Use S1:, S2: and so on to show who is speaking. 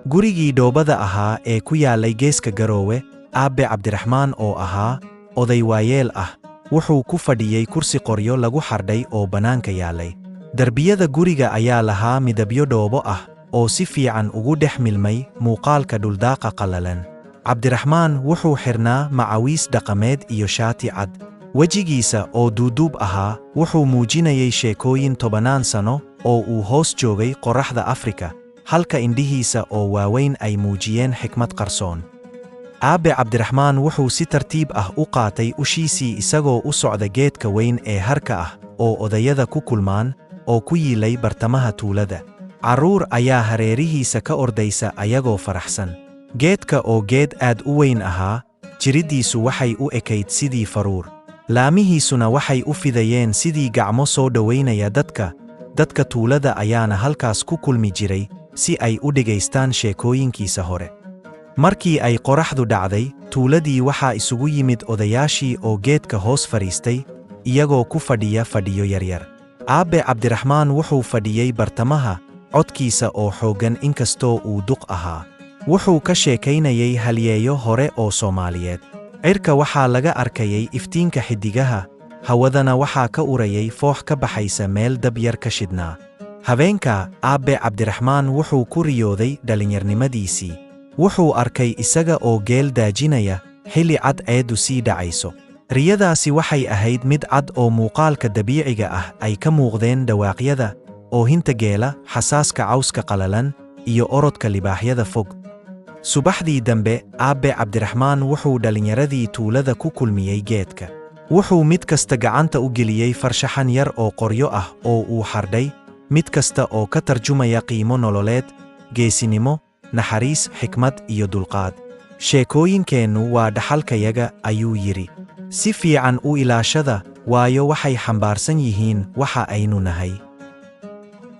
S1: gurigii dhoobada ahaa ee ku yaalay geeska Garoowe, Aabe Cabdiraxmaan oo ahaa oday waayeel ah, wuxuu ku fadhiyey kursi qoryo lagu xardhay oo bannaanka yaalay. Darbiyada guriga ayaa lahaa midabyo dhoobo ah oo si fiican ugu dhex milmay muuqaalka dhuldaaqa qallalan. Cabdiraxmaan wuxuu xirnaa macawiis dhaqameed iyo shaati cad. Wejigiisa oo duuduub ahaa wuxuu muujinayay sheekooyin tobannaan sano oo uu hoos joogay qorraxda Afrika, halka indhihiisa oo waaweyn ay muujiyeen xikmad qarsoon. Aabe Cabdiraxmaan wuxuu si tartiib ah u qaatay ushiisii isagoo u socda geedka weyn ee harka ah oo odayada ku kulmaan oo ku yiilay bartamaha tuulada. Carruur ayaa hareerihiisa ka ordaysa ayagoo faraxsan. Geedka oo geed aad u weyn ahaa, jiriddiisu waxay u ekayd sidii faruur. Laamihiisuna waxay u fidayeen sidii gacmo soo dhowaynaya dadka tuulada ayaana halkaas ku kulmi jiray si ay u dhegaystaan sheekooyinkiisa hore. Markii ay qorraxdu dhacday, tuuladii waxaa isugu yimid odayaashii oo geedka hoos fadhiistay, iyagoo ku fadhiya fadhiyo yaryar. Aabe Cabdiraxmaan wuxuu fadhiyey bartamaha, codkiisa oo xooggan inkastoo uu duq ahaa. Wuxuu ka sheekaynayay halyeeyo hore oo Soomaaliyeed. Cirka waxaa laga arkayay iftiinka xiddigaha, hawadana waxaa ka urayay foox ka baxaysa meel dab yar ka shidhnaa. Habeenkaa, Aabe Cabdiraxmaan wuxuu ku riyooday dhallinyarnimadiisii. Wuxuu arkay isaga oo geel daajinaya, xilli cad eedu sii dhacayso. Riyadaasi waxay ahayd mid cad oo muuqaalka dabiiciga ah ay ka muuqdeen dhawaaqyada, oohinta geela, xasaaska cawska qallalan, iyo orodka libaaxyada fog. Subaxdii dambe, Aabe Cabdiraxmaan wuxuu dhallinyaradii tuulada ku kulmiyey geedka. Wuxuu mid kasta gacanta u geliyey farshaxan yar oo qoryo ah oo uu xardhay, mid kasta oo ka tarjumaya qiimo nololeed, geesinimo, naxariis, xikmad iyo dulqaad. Sheekooyinkeennu waa dhaxalkayaga, ayuu yidhi. Si fiican u ilaashada, waayo waxay xambaarsan yihiin waxa aynu nahay.